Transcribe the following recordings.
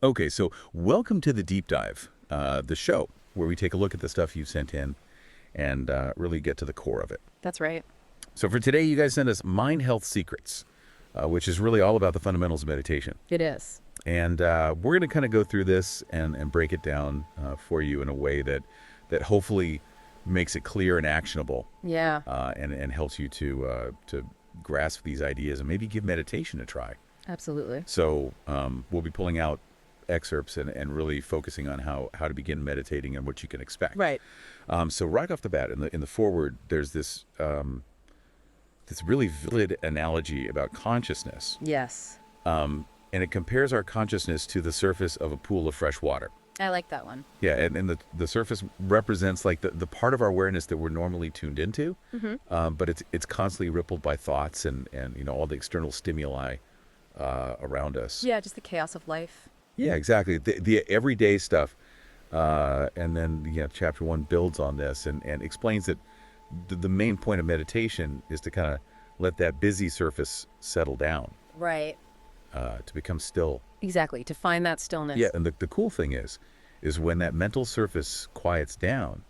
Okay, so welcome to the Deep Dive, the show where we take a look at the stuff you sent in and really get to the core of it. That's right. So for today, you guys sent us Mind Health Secrets, which is really all about the fundamentals of meditation. It is. And we're going to kind of go through this and break it down for you in a way that hopefully makes it clear and actionable, Yeah, and helps you to grasp these ideas and maybe give meditation a try. absolutely. So we'll be pulling out excerpts and really focusing on how to begin meditating and what you can expect. Right. So right off the bat, in the foreword, there's this this really vivid analogy about consciousness, Yes. and it compares our consciousness to the surface of a pool of fresh water. I like that one. Yeah, and the surface represents like the part of our awareness that we're normally tuned into, but it's constantly rippled by thoughts and all the external stimuli around us. Yeah, just the chaos of life. Yeah, exactly. The everyday stuff, and then chapter 1 builds on this and explains that the main point of meditation is to kind of let that busy surface settle down, Right. to become still. Exactly. To find that stillness. Yeah, and the cool thing is when that mental surface quiets down,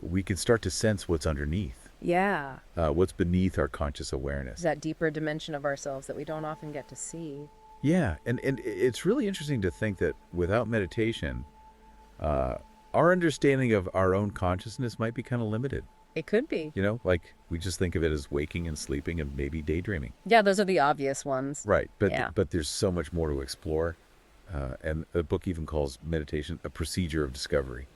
we can start to sense what's underneath, Yeah. what's beneath our conscious awareness. That deeper dimension of ourselves that we don't often get to see. Yeah, and it's really interesting to think that without meditation, our understanding of our own consciousness might be kind of limited. It could be. Like we just think of it as waking and sleeping and maybe daydreaming. Yeah, those are the obvious ones. Right, but Yeah. but there's so much more to explore, and the book even calls meditation a procedure of discovery.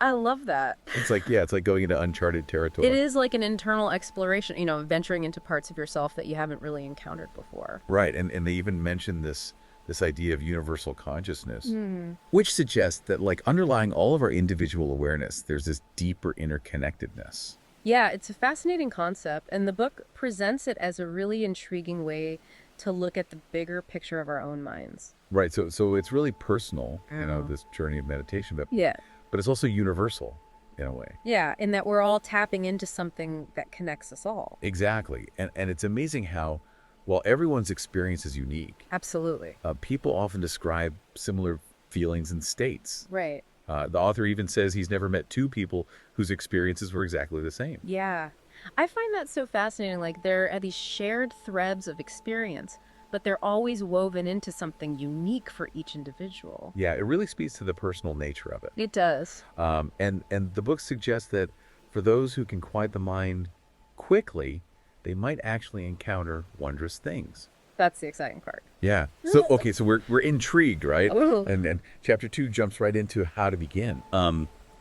I love that. It's like going into uncharted territory. It is like an internal exploration, venturing into parts of yourself that you haven't really encountered before. Right, and they even mention this idea of universal consciousness, which suggests that like underlying all of our individual awareness, there's this deeper interconnectedness. Yeah, it's a fascinating concept, and the book presents it as a really intriguing way to look at the bigger picture of our own minds. Right, so it's really personal, this journey of meditation, Yeah. but it's also universal in a way. Yeah, in that we're all tapping into something that connects us all. Exactly, and it's amazing how, while everyone's experience is unique, Absolutely. people often describe similar feelings and states. Right. The author even says he's never met two people whose experiences were exactly the same. Yeah. I find that so fascinating. Like, there are these shared threads of experience, but they're always woven into something unique for each individual. Yeah, it really speaks to the personal nature of it. It does. And the book suggests that for those who can quiet the mind quickly, they might actually encounter wondrous things. That's the exciting part. Yeah. So okay, so we're intrigued, right? Ooh. And chapter 2 jumps right into how to begin.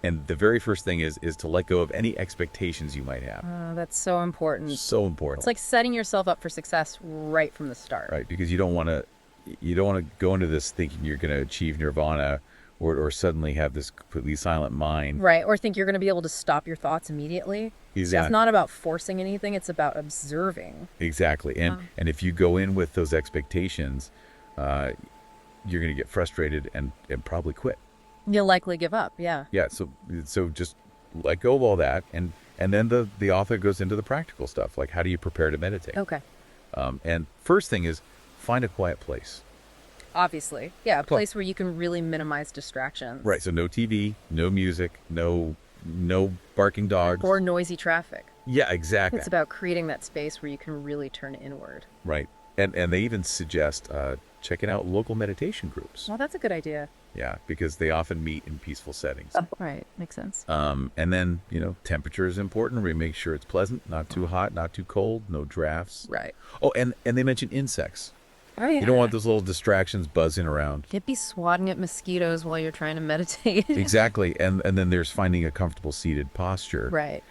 And the very first thing is to let go of any expectations you might have. That's so important. So important. It's like setting yourself up for success right from the start. Right, because you don't want to go into this thinking you're going to achieve nirvana or suddenly have this completely silent mind. Right. Or think you're going to be able to stop your thoughts immediately. Exactly. It's not about forcing anything. It's about observing. Exactly. And if you go in with those expectations, you're going to get frustrated and probably quit. You'll likely give up. Yeah. Yeah, so just let go of all that, and then the author goes into the practical stuff, like how do you prepare to meditate? Okay. And first thing is find a quiet place. Obviously. Yeah. A place where you can really minimize distractions. Right, so no TV, no music, no barking dogs. Or noisy traffic. Yeah, exactly. It's about creating that space where you can really turn inward. Right, and they even suggest checking out local meditation groups. Well, that's a good idea. Yeah, because they often meet in peaceful settings. Right. Makes sense. And then, temperature is important. We make sure it's pleasant, not too hot, not too cold, no drafts. Right. Oh, and they mention insects. Oh, yeah. You don't want those little distractions buzzing around. Can't be swatting at mosquitoes while you're trying to meditate. Exactly. And then there's finding a comfortable seated posture. Right.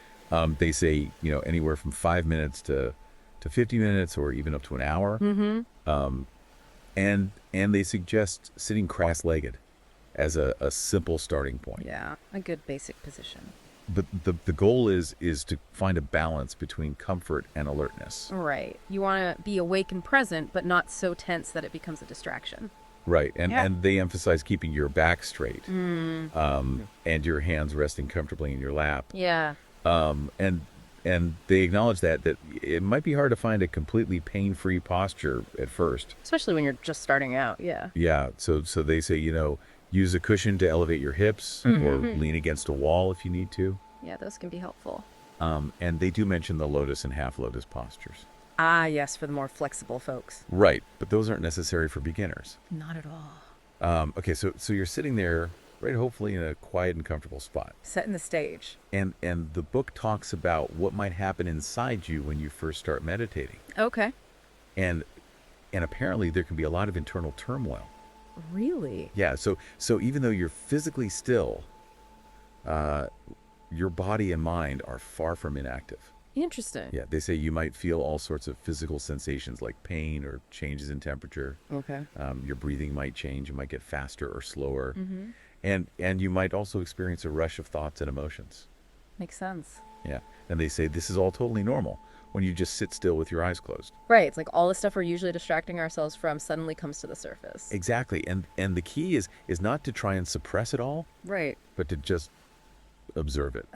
They say, anywhere from 5 minutes to 50 minutes or even up to an hour. Mm-hmm. And they suggest sitting cross-legged as a simple starting point. Yeah. A good basic position. But the goal is to find a balance between comfort and alertness. Right. You want to be awake and present, but not so tense that it becomes a distraction. Right. And Yeah. and they emphasize keeping your back straight, and your hands resting comfortably in your lap. Yeah. And and they acknowledge that it might be hard to find a completely pain-free posture at first. Especially when you're just starting out, yeah. Yeah, so they say, use a cushion to elevate your hips or lean against a wall if you need to. Yeah, those can be helpful. And they do mention the lotus and half lotus postures. Ah, yes, for the more flexible folks. Right, but those aren't necessary for beginners. Not at all. Okay, so you're sitting there, right, hopefully in a quiet and comfortable spot. Setting the stage. And the book talks about what might happen inside you when you first start meditating. Okay. And apparently there can be a lot of internal turmoil. Really? Yeah, so even though you're physically still, your body and mind are far from inactive. Interesting. Yeah, they say you might feel all sorts of physical sensations like pain or changes in temperature. Okay. Your breathing might change. You might get faster or slower. And you might also experience a rush of thoughts and emotions. Makes sense. Yeah, and they say this is all totally normal when you just sit still with your eyes closed. Right. It's like all the stuff we're usually distracting ourselves from suddenly comes to the surface. Exactly. And the key is not to try and suppress it all, Right. but to just observe it.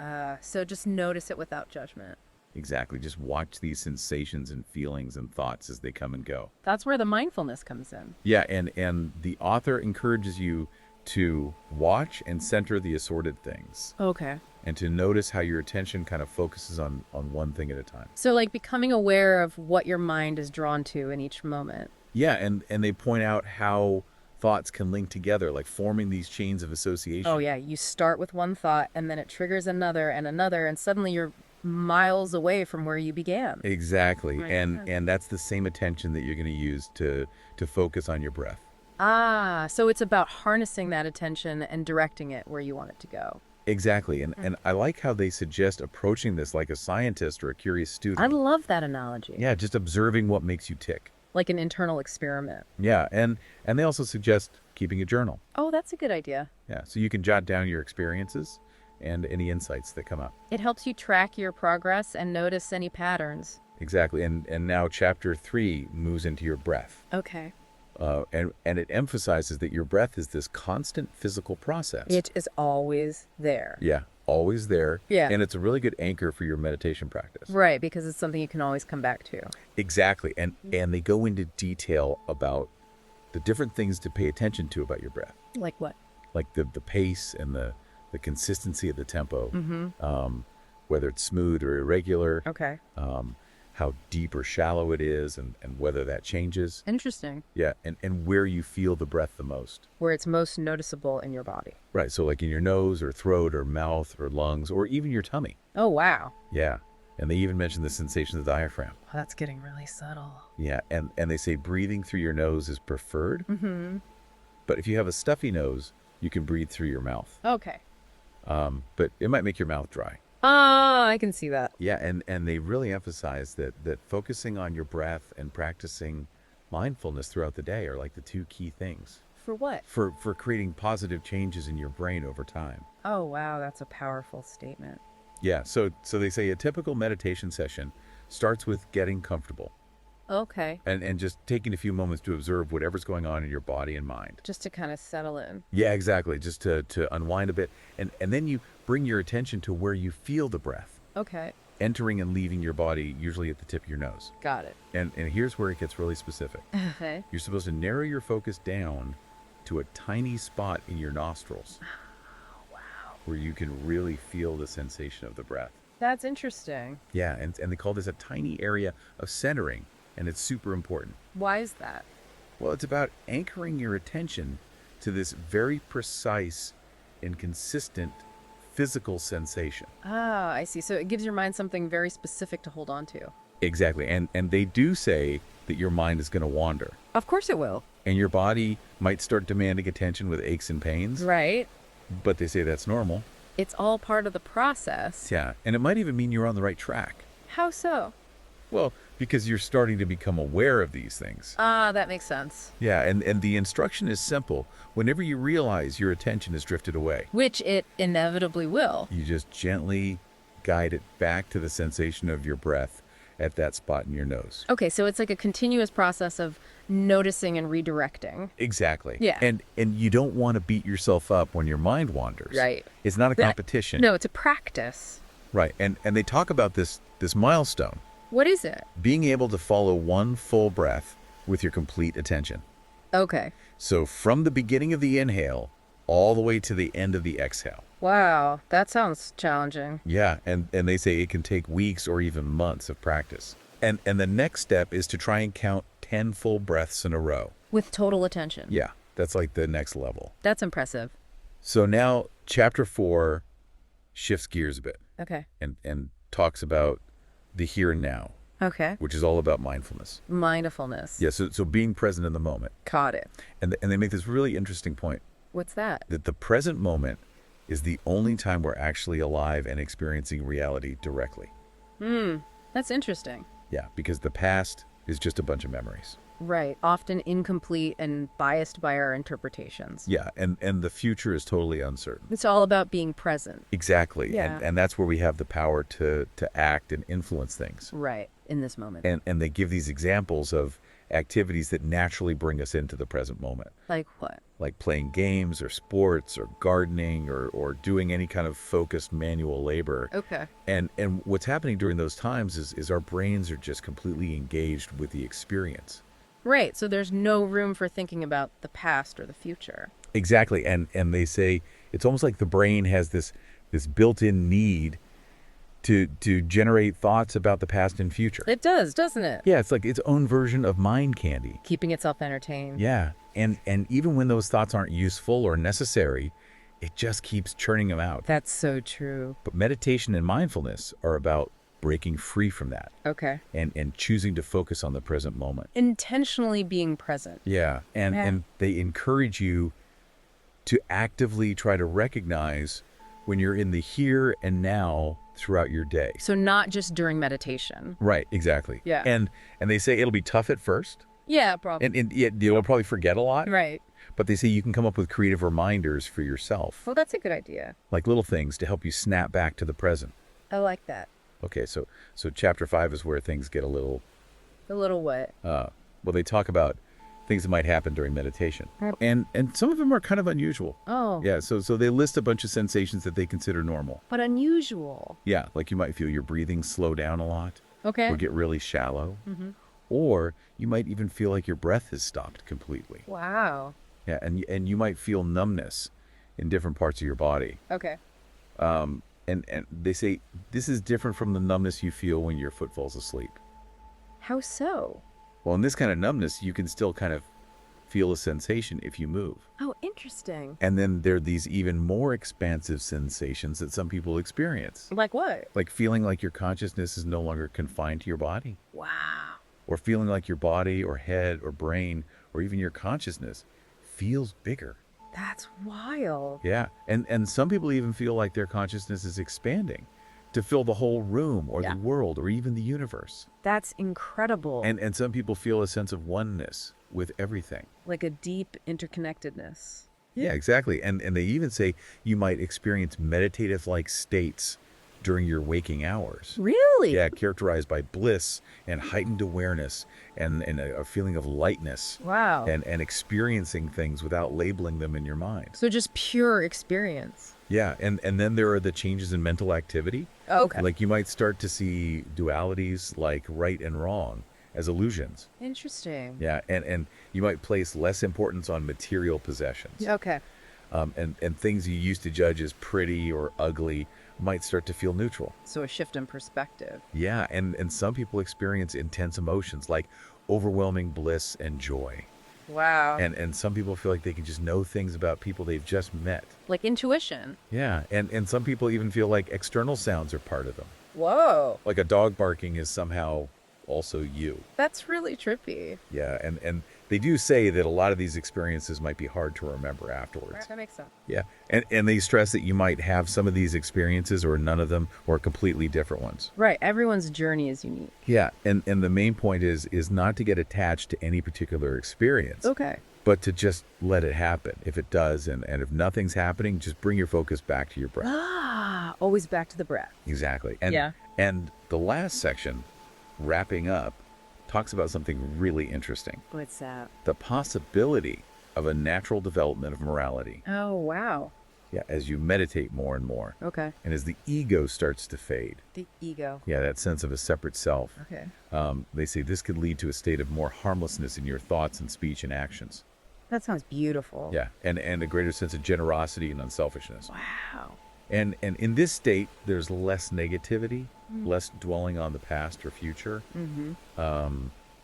So just notice it without judgment. Exactly. Just watch these sensations and feelings and thoughts as they come and go. That's where the mindfulness comes in. Yeah, and the author encourages you to watch and center the assorted things Okay. and to notice how your attention kind of focuses on one thing at a time. So like becoming aware of what your mind is drawn to in each moment. Yeah, and they point out how thoughts can link together, like forming these chains of association. Oh yeah, you start with one thought and then it triggers another, and suddenly you're miles away from where you began. Exactly. Right. And that's the same attention that you're going to use to focus on your breath. Ah, so it's about harnessing that attention and directing it where you want it to go. Exactly. And I like how they suggest approaching this like a scientist or a curious student. I love that analogy. Yeah, just observing what makes you tick. Like an internal experiment. Yeah, and they also suggest keeping a journal. Oh, that's a good idea. Yeah, so you can jot down your experiences and any insights that come up. It helps you track your progress and notice any patterns. Exactly. And now chapter 3 moves into your breath. Okay. And it emphasizes that your breath is this constant physical process. It is always there. Yeah, always there. Yeah. And it's a really good anchor for your meditation practice. Right, because it's something you can always come back to. Exactly. And they go into detail about the different things to pay attention to about your breath. Like what? Like the pace and the consistency of the tempo, whether it's smooth or irregular, Okay. how deep or shallow it is, and whether that changes. Interesting. Yeah, and where you feel the breath the most. Where it's most noticeable in your body. Right, so like in your nose or throat or mouth or lungs or even your tummy. Oh, wow. Yeah, and they even mention the sensation of the diaphragm. Oh, that's getting really subtle. Yeah, and they say breathing through your nose is preferred. But if you have a stuffy nose, you can breathe through your mouth. Okay. But it might make your mouth dry. Ah, I can see that. Yeah, and they really emphasize that focusing on your breath and practicing mindfulness throughout the day are like the two key things For what? for creating positive changes in your brain over time. Oh, wow, that's a powerful statement. Yeah, so they say a typical meditation session starts with getting comfortable Okay. and just taking a few moments to observe whatever's going on in your body and mind. Just to kind of settle in. Yeah, exactly, just to unwind a bit. And then you bring your attention to where you feel the breath Okay. entering and leaving your body, usually at the tip of your nose. Got it. And here's where it gets really specific. Okay. You're supposed to narrow your focus down to a tiny spot in your nostrils. Wow. Where you can really feel the sensation of the breath. That's interesting. Yeah, and they call this a tiny area of centering, and it's super important. Why is that? Well, it's about anchoring your attention to this very precise and consistent physical sensation. Ah, I see. So it gives your mind something very specific to hold on to. Exactly, and they do say that your mind is going to wander, Of course it will. and your body might start demanding attention with aches and pains, Right. but they say that's normal. It's all part of the process. Yeah, and it might even mean you're on the right track. How so? Well, because you're starting to become aware of these things. Ah, that makes sense. Yeah, and the instruction is simple. Whenever you realize your attention has drifted away, Which it inevitably will. you just gently guide it back to the sensation of your breath at that spot in your nose. Okay, so it's like a continuous process of noticing and redirecting. Exactly. Yeah. And you don't want to beat yourself up when your mind wanders. Right. It's not a That- competition. No, it's a practice. Right. And they talk about this this milestone, What is it? being able to follow one full breath with your complete attention. Okay. So from the beginning of the inhale all the way to the end of the exhale. Wow, that sounds challenging. Yeah, and they say it can take weeks or even months of practice. And the next step is to try and count 10 full breaths in a row. With total attention. Yeah, that's like the next level. That's impressive. So now chapter 4 shifts gears a bit Okay. and talks about the here and now, Okay. which is all about mindfulness. Mindfulness. Yeah, so being present in the moment. Caught it. And they make this really interesting point What's that? that the present moment is the only time we're actually alive and experiencing reality directly. That's interesting. Yeah, because the past is just a bunch of memories. Right. Often incomplete and biased by our interpretations. Yeah, and the future is totally uncertain. It's all about being present. Exactly. Yeah. And that's where we have the power to act and influence things. Right. In this moment. And they give these examples of activities that naturally bring us into the present moment, Like what? like playing games or sports or gardening or doing any kind of focused manual labor. Okay. And what's happening during those times is our brains are just completely engaged with the experience. Right. So there's no room for thinking about the past or the future. Exactly. And they say it's almost like the brain has this built-in need to generate thoughts about the past and future. It does, doesn't it? Yeah, it's like its own version of mind candy. Keeping itself entertained. Yeah. And even when those thoughts aren't useful or necessary, it just keeps churning them out. That's so true. But meditation and mindfulness are about breaking free from that Okay. and choosing to focus on the present moment. Intentionally being present. Yeah. And Yeah. and they encourage you to actively try to recognize when you're in the here and now throughout your day. So not just during meditation. Right, exactly. Yeah. And they say it'll be tough at first, Yeah, probably. and yet you'll probably forget a lot. Right. But they say you can come up with creative reminders for yourself, Well, that's a good idea. like little things to help you snap back to the present. I like that. Okay, so chapter 5 is where things get a little, A little what? well, they talk about things that might happen during meditation, and some of them are kind of unusual. Oh. Yeah, so they list a bunch of sensations that they consider normal. But unusual. Yeah, like you might feel your breathing slow down a lot, Okay. or get really shallow, or you might even feel like your breath has stopped completely. Wow. Yeah, and you might feel numbness in different parts of your body. Okay. And they say this is different from the numbness you feel when your foot falls asleep. How so? Well, in this kind of numbness, you can still kind of feel a sensation if you move. Oh, interesting. And then there are these even more expansive sensations that some people experience, Like what? like feeling like your consciousness is no longer confined to your body, Wow. or feeling like your body or head or brain or even your consciousness feels bigger. That's wild. Yeah. And some people even feel like their consciousness is expanding to fill the whole room or Yeah. the world or even the universe. That's incredible. And some people feel a sense of oneness with everything. Like a deep interconnectedness. Yeah, exactly. And they even say you might experience meditative-like states during your waking hours. Really? Yeah, characterized by bliss and heightened awareness and a feeling of lightness. Wow. And experiencing things without labeling them in your mind. So just pure experience. Yeah, and then there are the changes in mental activity. Okay. Like you might start to see dualities like right and wrong as illusions. Interesting. Yeah, and you might place less importance on material possessions. Okay. And things you used to judge as pretty or ugly might start to feel neutral. So a shift in perspective. Yeah, and some people experience intense emotions like overwhelming bliss and joy. Wow. And some people feel like they can just know things about people they've just met. Like intuition. Yeah, and some people even feel like external sounds are part of them. Whoa. Like a dog barking is somehow also you. That's really trippy. Yeah, and they do say that a lot of these experiences might be hard to remember afterwards. That makes sense. Yeah, and they stress that you might have some of these experiences or none of them or completely different ones. Right. Everyone's journey is unique. Yeah, and the main point is not to get attached to any particular experience. Okay. But to just let it happen if it does, and if nothing's happening, just bring your focus back to your breath. Ah, always back to the breath. Exactly. And Yeah. and the last section, wrapping up, talks about something really interesting. What's that? The possibility of a natural development of morality. Oh, wow. Yeah, as you meditate more and more. Okay. And as the ego starts to fade. The ego. Yeah, that sense of a separate self. Okay. They say this could lead to a state of more harmlessness in your thoughts and speech and actions. That sounds beautiful. Yeah, and a greater sense of generosity and unselfishness. Wow. And in this state, there's less negativity, less dwelling on the past or future,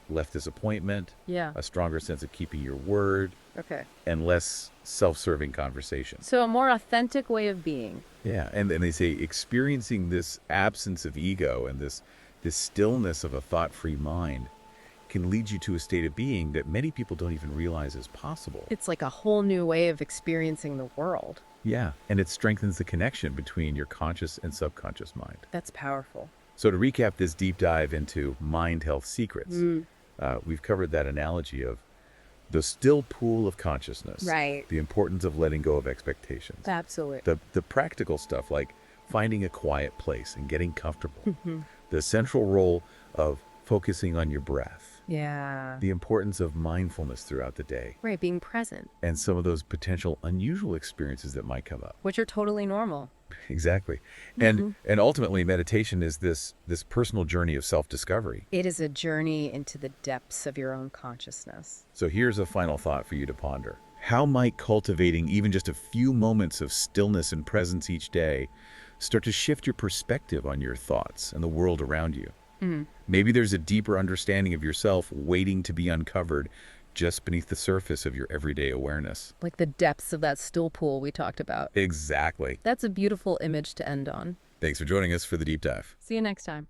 less disappointment, Yeah. a stronger sense of keeping your word, Okay. and less self-serving conversations. So a more authentic way of being. Yeah, and they say experiencing this absence of ego and this stillness of a thought-free mind can lead you to a state of being that many people don't even realize is possible. It's like a whole new way of experiencing the world. Yeah, and it strengthens the connection between your conscious and subconscious mind. That's powerful. So to recap this deep dive into mind health secrets, we've covered that analogy of the still pool of consciousness, Right. the importance of letting go of expectations, Absolutely. the practical stuff like finding a quiet place and getting comfortable, the central role of focusing on your breath, Yeah. the importance of mindfulness throughout the day, Right, being present, and some of those potential unusual experiences that might come up. which are totally normal. Exactly. And ultimately meditation is this personal journey of self-discovery. It is a journey into the depths of your own consciousness. So here's a final thought for you to ponder. How might cultivating even just a few moments of stillness and presence each day start to shift your perspective on your thoughts and the world around you? Maybe there's a deeper understanding of yourself waiting to be uncovered just beneath the surface of your everyday awareness. Like the depths of that still pool we talked about. Exactly. That's a beautiful image to end on. Thanks for joining us for the deep dive. See you next time.